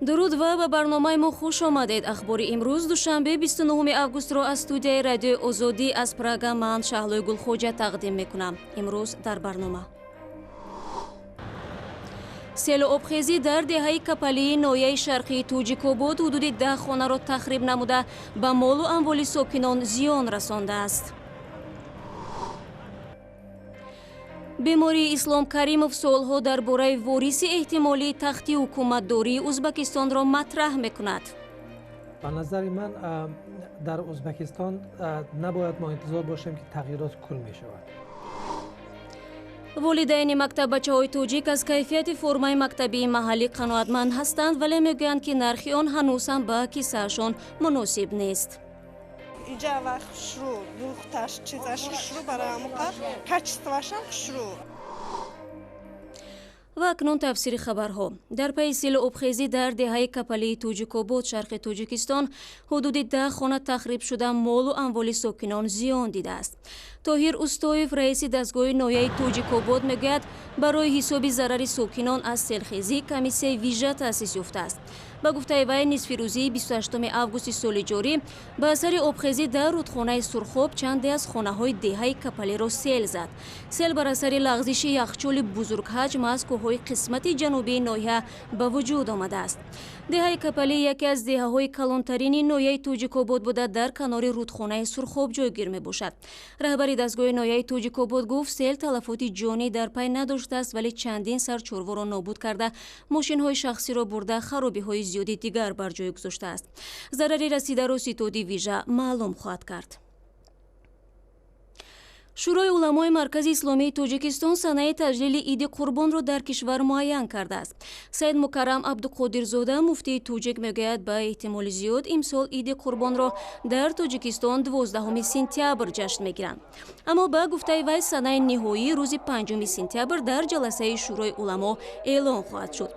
дуруд ва ба барномаи мо хуш омадед. ахбори имрӯз душанбе 29 августро аз студияи радиои озодӣ аз Прага ман Шаҳлои Гулхоҷа тақдим мекунам. имрӯз дар барнома селу обхезӣ дар деҳаи Капалии ноҳияи шарқии Тоҷикобод ҳудуди 10 хонаро тахриб намуда ба молу амволи сокинон зиён расондааст. бемории Ислом Каримов солҳо дар бораи вориси эҳтимолии тахти ҳукуматдории Узбекистонро матраҳ мекунад. ба назари ман дар Узбекистон набояд мо интизор бошем ки тағйирот кул мешавад. волидайни мактаббачаҳои тоҷик аз кайфияти формаи мактабии маҳаллӣ қаноатманд ҳастанд, вале мегӯянд ки нархи он ҳанӯз ҳам ба киссаашон муносиб нест. Иҷа ва хушрӯ, духташ, чизаш хушрӯ барамуқа, качествашам хушрӯ. ва акнун тафсири хабарҳо. дар пайи селу обхезӣ дар деҳаи Капалии Тоҷикобод, шарқи Тоҷикистон, ҳудуди 10 хона тахриб шуда молу амволи сокинон зиён дидааст. Тоҳир Устоев, раиси дастгоҳи ноҳияи Тоҷикобод, мегӯяд барои ҳисоби зарари сокинон аз селхезӣ комиссияи вижа таъсис ёфтааст. ба гуфтаи вай, нисфи рӯзии 28 августи соли ҷорӣ ба асари обхезӣ дар рудхонаи Сурхоб чанде аз хонаҳои деҳаи Капалиро сел зад. Сел бар асари лағзиши яхчоли бузургҳаҷм аз кӯҳҳои қисмати ҷанубии ноҳия ба вуҷуд омадааст. деҳаи Капалӣ яке аз деҳаҳои калонтарини ноҳияи Тоҷикобод буда дар канори рудхонаи Сурхоб ҷойгир мебошад. раҳбари дастгоҳи ноҳияи Тоҷикобод гуфт, сел талафоти ҷонӣ дар пай надоштааст, вале чандин сар чорворо нобуд карда, мошинҳои шахсиро бурда, харобиҳои зиёди дигар бар ҷой гузоштааст. зарари расидаро ситоди вижа маълум хоҳад кард. шӯрои уламои Маркази Исломии Тоҷикистон санаи таҷлили Иди Қурбонро дар кишвар муайян кардааст. Саид Мукаррам Абдуқодирзода, муфтии Тоҷик, мегӯяд ба эҳтимоли зиёд имсол Иди Қурбонро дар Тоҷикистон 12 сентябр ҷашн мегиранд. аммо ба гуфтаи вай, санаи ниҳоӣ рӯзи 5 сентябр дар ҷаласаи шӯрои уламо эълон хоҳад шуд.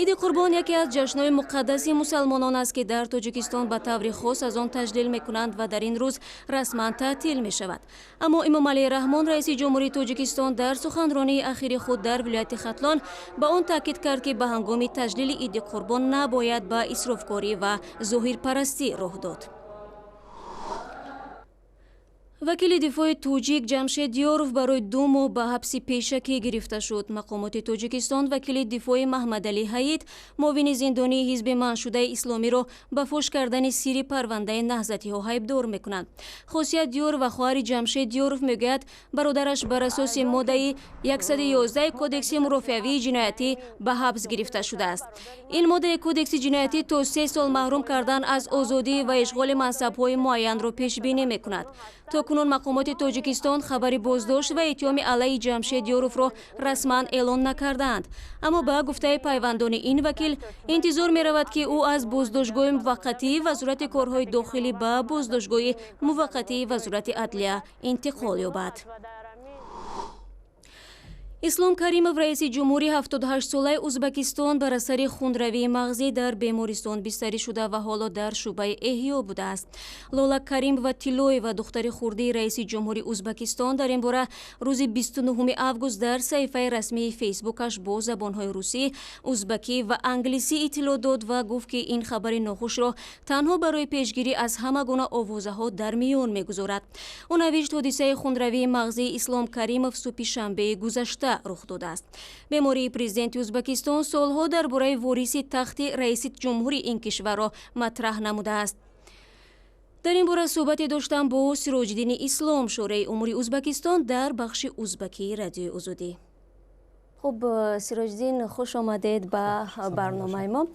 Иди Қурбон яке аз ҷашнҳои муқаддаси мусалмонон аст, ки дар Тоҷикистон ба таври хос аз он таҷлил мекунанд ва дар ин рӯз расман таътил мешавад. аммо Эмомалии Раҳмон, раиси ҷумҳурии Тоҷикистон, дар суханронии ахири худ дар вилояти Хатлон ба он таъкид кард, ки ба ҳангоми таҷлили Иди Қурбон набояд ба исрофкорӣ ва зоҳирпарастӣ роҳ дод. вакили дифои тоҷик Ҷамшед Ёров барои 2 моҳ ба ҳабси пешакӣ гирифта шуд. мақомоти Тоҷикистон вакили дифои Маҳмадалӣ Ҳаид, муовини зиндонии ҳизби манъшудаи исломиро ба фош кардани сирри парвандаи наҳзатиҳо айбдор мекунанд. Хосият Ёр ва хоҳари Ҷамшед Ёров мегӯяд, бародараш бар асоси моддаи 111 кодекси мурофиавии ҷиноятӣ ба ҳабс гирифта шудааст. ин моддаи кодекси ҷиноятӣ то 3 сол маҳрум кардан аз озодӣ ва ишғоли мансабҳои муайянро пешбинӣ мекунад. токунун мақомоти Тоҷикистон хабари боздошт ва иттиҳоми алайҳи Ҷамшед Ёровро расман эълон накардаанд. аммо ба гуфтаи пайвандони ин вакил, интизор меравад, ки ӯ аз боздоштгоҳи муваққатии Вазорати корҳои дохилӣ ба боздоштгоҳи муваққатии Вазорати адлия интиқол ёбад. Ислом Каримов, раиси ҷумҳури 78-солаи Узбекистон, бар асари хунравии мағзӣ дар бемористон бистарӣ шуда ва ҳоло дар шӯъбаи эҳё будааст. Лола Каримова Тилоева, духтари хурдии раиси ҷумҳури Узбекистон, дар ин бора рӯзи 29 август дар саҳифаи расмии фейсбукаш бо забонҳои русӣ, узбакӣ ва англисӣ иттилоъ дод ва гуфт, ки ин хабари нохушро танҳо барои пешгирӣ аз ҳама гуна овозаҳо дар миён мегузорад. ӯ навишт, ҳодисаи хунравии мағзии Ислом Каримов субҳи шанбеи гузашта рух додааст. бемории президенти Узбекистон солҳо дар бораи вориси тахти раиси ҷумҳури ин кишварро матраҳ намудааст. дар ин бора суҳбате доштам бо Сироҷиддини Ислом, шораи умури Узбекистон, дар бахши узбакии радиои Озодӣ. خب سیراجدین خوش آمدید به برنامه ما.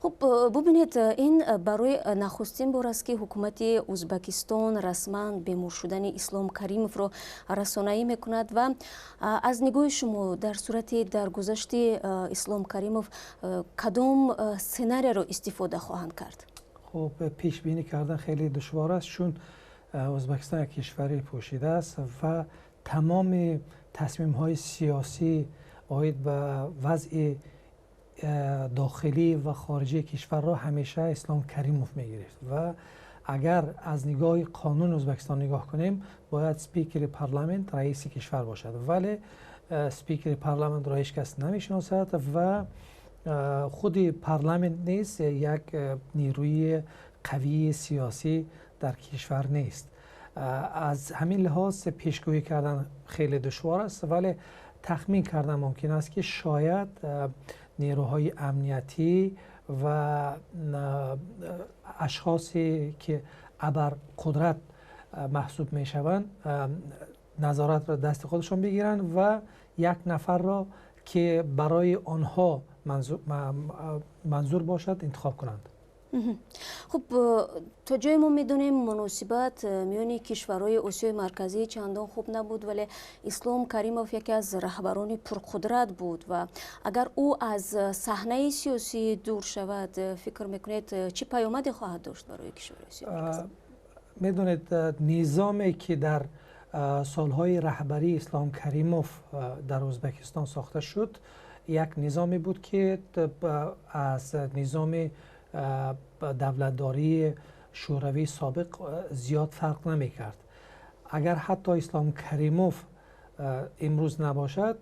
خب ببینید، این برای نخستین بار است که حکومت ازبکستان رسما بیمار شدن اسلام کریموف رو رسانه‌ای میکند و از نگاه شما در صورت درگذشت اسلام کریموف کدام سناریو رو استفاده خواهند کرد؟ خب پیش بینی کردن خیلی دشوار است، چون ازبکستان یک کشوری پوشیده است و تمام تصمیم های سیاسی آید به وضع داخلی و خارجی کشور را همیشه اسلام کریموف میگرفت و اگر از نگاه قانون ازبکستان نگاه کنیم باید سپیکر پارلمانت رئیس کشور باشد، ولی سپیکر پارلمانت را هیچ کس نمیشناسد و خود پارلمانت نیست یک نیروی قوی سیاسی در کشور نیست. از همین لحاظ پیشگویی کردن خیلی دشوار است، ولی تخمین کردن ممکن است که شاید نیروهای امنیتی و اشخاصی که ابر قدرت محسوب می شوند نظارت را دست خودشون بگیرن و یک نفر را که برای آنها منظور باشد انتخاب کنند. خب تا جای ما میدونیم مناسبت میان کشورهای آسیای مرکزی چندان خوب نبود، ولی اسلام کریموف یکی از رهبران پرقدرت بود و اگر او از صحنه سیاسی دور شود فکر میکنید چه پیامدی خواهد داشت برای کشورهای آسیای مرکزی؟ میدونید نظامی که در سالهای رهبری اسلام کریموف در ازبکستان ساخته شد یک نظامی بود که از نظام دولتداری شوروی سابق زیاد فرق نمی کرد. اگر حتی اسلام کریموف امروز نباشد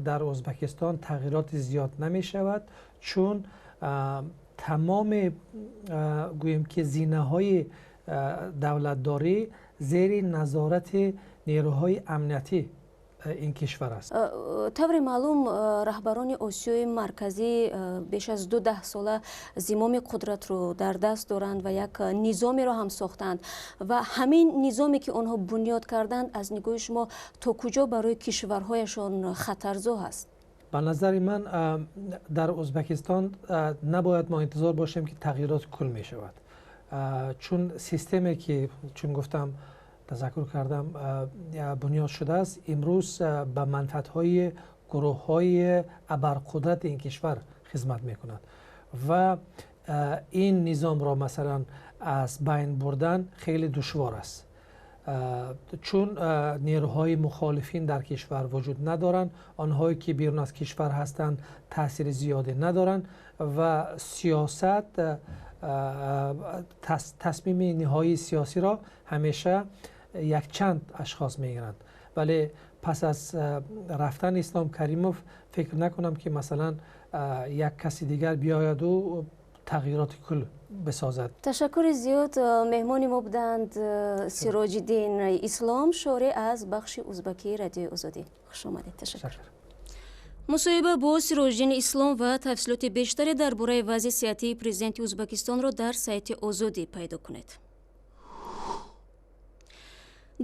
در ازبکستان تغییرات زیاد نمی شود، چون تمام گوییم که زینه های دولتداری زیر نظارت نیروهای امنیتی این کشور است. طور معلوم رهبران آسیای مرکزی بیش از 12 ساله زمام قدرت رو در دست دارند و یک نظامی رو هم ساختند و همین نظامی که آنها بنیاد کردند از نگاه شما تا کجا برای کشورهایشان خطرزا هست؟ به نظر من در ازبکستان نباید ما انتظار باشیم که تغییرات کل می شود، چون سیستمی که چون گفتم تذکر کردم بنیاد شده است امروز به منفعت‌های گروه‌های ابرقدرت این کشور خدمت می‌کند و این نظام را مثلا از بین بردن خیلی دشوار است، چون نیروهای مخالفین در کشور وجود ندارند، آنهایی که بیرون از کشور هستند تاثیر زیادی ندارند و سیاست تصمیم نهایی سیاسی را همیشه یک چند اشخاص میگیرند. ولی پس از رفتن اسلام کریموف فکر نکنم که مثلا یک کسی دیگر بیاید و تغییرات کل بسازد. تشکر زیاد. مهمان ما بودند سراج الدین اسلام، شارع از بخش ازبکی رادیو آزادی. خوش آمدید. تشکر. مصاحبه با سراج الدین اسلام و تفصیلات بیشتری درباره وضع سیاسی پرزیدنت ازبکستان را در سایت آزادی پیدا کنید.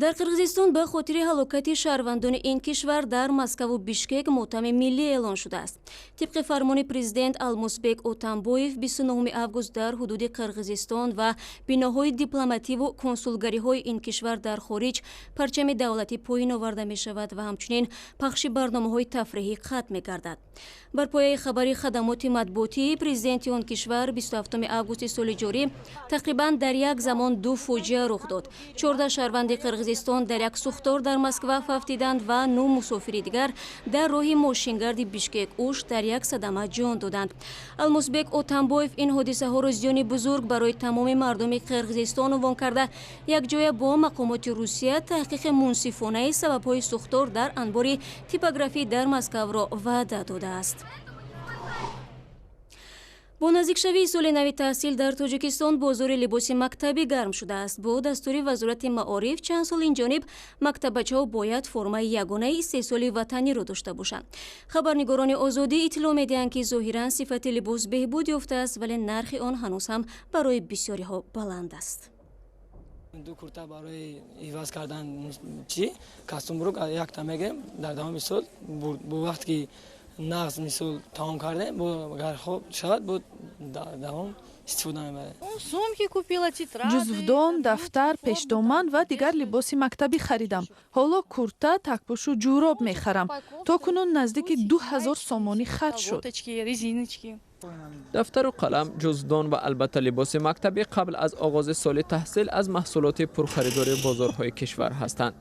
در قرغیزستان به خاطر هلاکت شهروندان این کشور در مسکو و بیشکک ماتم ملی اعلان شده است. طبق فرمان پرزیدنت المازبек اتنبویف 29 август در حدود قرغیزستان و بناهای دیپلماتی و کنسولگری های این کشور در خارج پرچم دولتی پایین آورده می شود و همچنین پخش برنامه های تفریحی قطع می گردد. بر پایه خبری خدمات مطبوعاتی پرزیدنت آن کشور 27 август سال جاری تقریبا در یک زمان دو فوجیه رخ داد. 14 شهروند قرغیزستان در یک سوختار در مسکو ففتیدند و 9 مسافری دیگر در راه ماشینگرد بیشکک اوش در یک صدمه جان دادند. المازبек اتنبویف این حادثه ها را زیان بزرگ برای تمام مردم قرغیزستان عنوان کرده یک جای با مقامات روسیه تحقیق منصفانه سبب های سوختار در انبار تیپوگرافی در مسکو را وعده داده است. با نزدیکشوی سال نو تحصیل در تاجیکستان بازار لباس مکتبی گرم شده است. با دستور وزارت معارف چند سال این جانب مکتبچه‌ها باید فرمای یگانه 3 ساله وطنی را داشته باشند. خبرنگاران آزادی اطلاع می‌دهند که ظاهراً صفت لباس بهبود یافته است ولی نرخ آن هنوز هم برای بسیاری ها بلند است. دو کرتا برای عوض کردن کاستوم رو یک تمگه در دوام سال با وقتی نقص مثل تمام کرده اگر خوب شود بود دوام استفاده میبره. جزودان، دفتر، پشتومن و دیگر لباس مکتبی خریدم. حالا کورتا، تکپوش و جوراب میخرم. تا کنون نزدیک 2000 سامانی خرج شد. دفتر و قلم، جزودان و البته لباس مکتبی قبل از آغاز سال تحصیل از محصولات پرخریدار بازارهای کشور هستند.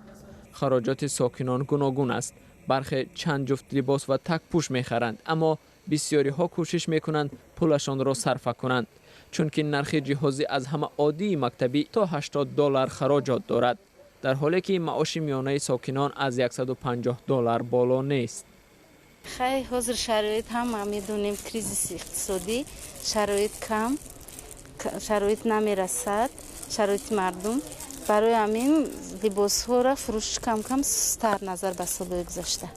خراجات ساکنان گوناگون است. برخی چند جفت لباس و تک پوش میخرند، اما بسیاری ها کوشش میکنند پولشان را صرف کنند، چون که نرخ جهازی از همه عادی مکتبی تا $80 خراجات دارد، در حالی که معاش میانه ساکنان از $150 بالا نیست. خیلی حاضر شرایط هم میدونیم کریزیس اقتصادی شرایط کم شرایط نمیرسد شرایط مردم برای همین لباس ها را فروش کم کم سست‌تر نظر به سال گذشته.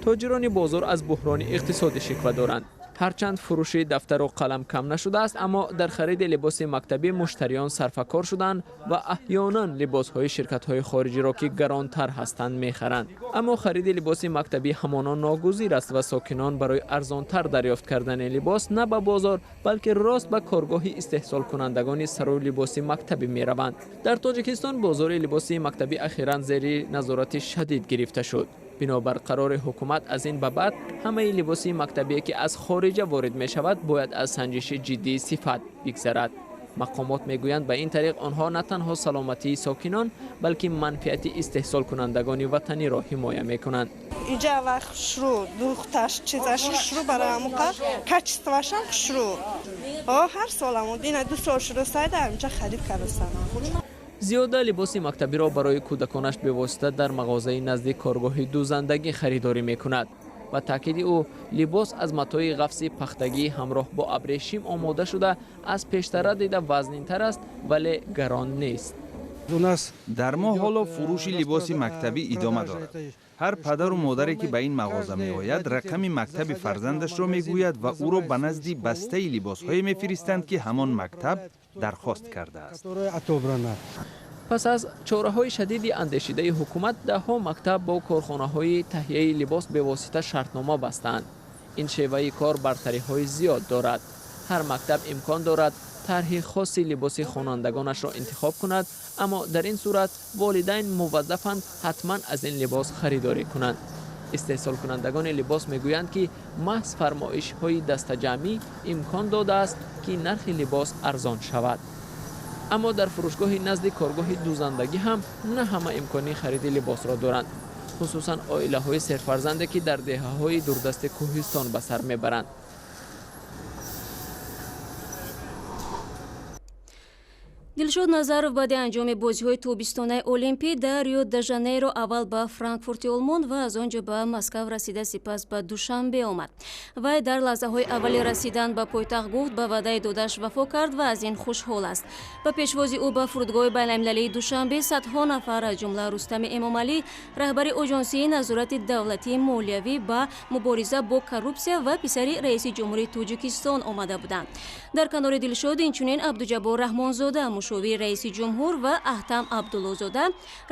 تاجران بازار از بحران اقتصادی شکوه دارند. هرچند فروش دفتر و قلم کم نشده است، اما در خرید لباس مکتبی مشتریان سرفکار شدند و احیانا لباس های شرکت های خارجی را که گرانتر هستند میخرند. اما خرید لباس مکتبی همانا ناگزیر است و ساکنان برای ارزانتر دریافت کردن لباس نه به بازار بلکه راست به کارگاه استحصال کنندگان سرای لباس مکتبی می روند. در تاجیکستان بازار لباس مکتبی اخیراً زیر نظارت شدید گرفته شد. بنابر قرار حکومت از این به بعد همه لباس مکتبی که از خارج وارد می شود باید از سنجش جدی صفت بگذرد. مقامات می گویند به این طریق آنها نه تنها سلامتی ساکنان بلکه منفعت استحصال کنندگان وطنی را حمایت می کنند. اینجا وقت شروع دوختش چیزش شروع برای موقع کچستواشم شروع هر سالمون دینا 2 سال شروع سایده اینجا خرید کردم. زیاده لباس مکتبی را برای کودکانش به واسطه در مغازه نزدیک کارگاه دوزندگی خریداری می کند. و تاکید او لباس از متای قفس پختگی همراه با ابریشم آماده شده از پیشتر دیده وزن‌تر است ولی گران نیست. در ما حالا فروش لباس مکتبی ادامه دارد. هر پدر و مادری که به این مغازه می آید رقم مکتب فرزندش را می گوید و او را به نزد بسته لباس های می فرستند که همان مکتب درخواست کرده است. پس از چاره‌های شدید اندیشیده حکومت ده‌ها مکتب با کارخانه‌های تهیه لباس به واسطه شرطنامه بستند. این شیوه کار برتری‌های زیاد دارد. هر مکتب امکان دارد طرح خاصی لباس خوانندگانش را انتخاب کند، اما در این صورت والدین موظفند حتما از این لباس خریداری کنند. استحصال کنندگان لباس میگویند که محض فرمایش‌های دست جمعی امکان داده است که نرخ لباس ارزان شود. اما در فروشگاه نزد کارگاه دوزندگی هم نه همه امکانی خرید لباس را دارند، خصوصا عائله‌های سرفرزنده که در دهه‌های دوردست کوهستان به سر میبرند. دلشод Назаров баъди анҷоми бозиҳои тобистонаи олимпӣ дар Рио де Жанейро аввал ба Франкфурти Олмон ва аз он ҷо ба Москав расида, сипас ба Душанбе омад. Вай дар лаҳзаҳои аввали расидан ба пойтахт гуфт ба ваъдаи додаш вафо кард ва аз ин хушҳол аст. Ба пешвози ӯ ба фурудгоҳи байналмилалии Душанбе садҳо нафар аз ҷумла Рустами Эмомалӣ, раҳбари Оҷонсии назорати давлатии молиявӣ ба мубориза бо коррупсия ва писари раиси ҷумҳурии Тоҷикистон омада буданд. Дар канори Дилшод инчунин Абдуҷаббор Раҳмонзода, мушовири раиси ҷумҳур ва Аҳтам Абдуллозода,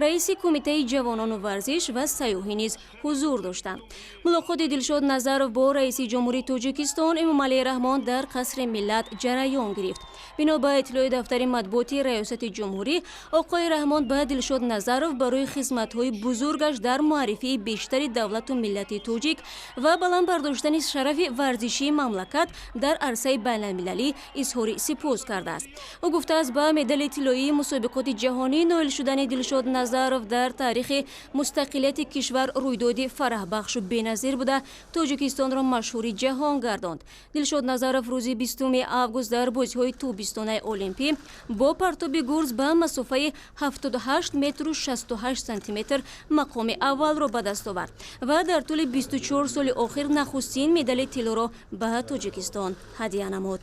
раиси кумитаи ҷавонону варзиш ва сайёҳӣ низ ҳузур доштанд. Мулоқоти Дилшод Назаров бо раиси ҷумҳурии Тоҷикистон Эмомалии Раҳмон дар қасри Миллат ҷараён гирифт. Бино ба иттилои дафтари матбуоти раёсати ҷумҳурӣ, оқои Раҳмон ба Дилшод Назаров барои хизматҳои бузургаш дар муаррифии бештари давлату миллати тоҷик ва баланд бардоштани шарафи варзишии мамлакат дар арсаи байналмилалӣ изҳори сипос кардааст. Ӯ гуфтааст ба медали тиллоии мусобиқоти ҷаҳонӣ ноил шудани Дилшод Назаров дар таърихи мустақилияти кишвар рӯйдоди фараҳбахшу беназир буда Тоҷикистонро машҳури ҷаҳон гардонд. Дилшод Назаров рӯзи 20 август дар бозиҳои тобистонаи олимпӣ бо партоби гурз ба масофаи 78 метру 68 сантиметр мақоми аввалро ба даст овард ва дар тӯли 24 соли охир нахустин медали тиллоро ба Тоҷикистон ҳадия намуд.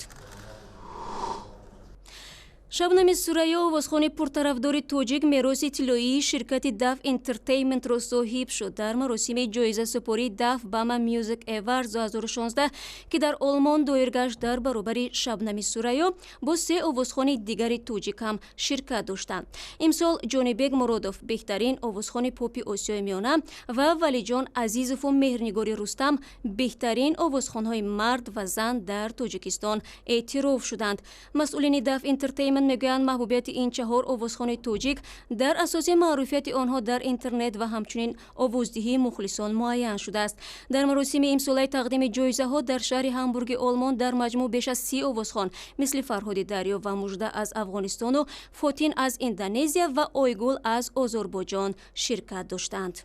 Шабнами Сурайё, овозхони пуртарафдори тоҷик, мероси тиллоии ширкати DAF Entertainment-ро соҳиб шуд дар маросими ҷоизасупории DAF Bama Music Awards 2016 ки дар Олмон доир гашт. Дар баробари Шабнами Сурайё бо 3 овозхони дигари тоҷик ҳам ширкат доштанд. Имсол Ҷонибек Муродов, беҳтарин овозхони попи Осиёи Миёна, ва Валиҷон Азизову Меҳрнигори Рустам, беҳтарин овозхонҳои мард ва зан дар Тоҷикистон эътироф шуданд. Масъулини DAF Entertainment мегӯянд маҳбубияти ин 4 овозхони тоҷик дар асоси маъруфияти онҳо дар интернет ва ҳамчунин овоздиҳии мухлисон муайян шудааст. Дар маросими имсолаи тақдими ҷоизаҳо дар шаҳри Ҳамбурги Олмон дар маҷмӯъ беш аз 30 овозхон мисли Фарҳоди Дарё ва Мужда аз Афғонистону Фотин аз Индонезия ва Ойгул аз Озорбойҷон ширкат доштанд.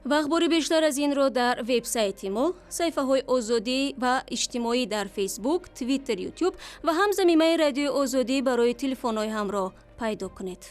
ва ахбори бештар аз инро дар вебсайти мо, саҳифаҳои озодӣ ва иҷтимоӣ дар фейсбук, твиттер, ютуб ва ҳамзаминаи радиои озодӣ барои телефонҳои ҳамроҳ пайдо кунед.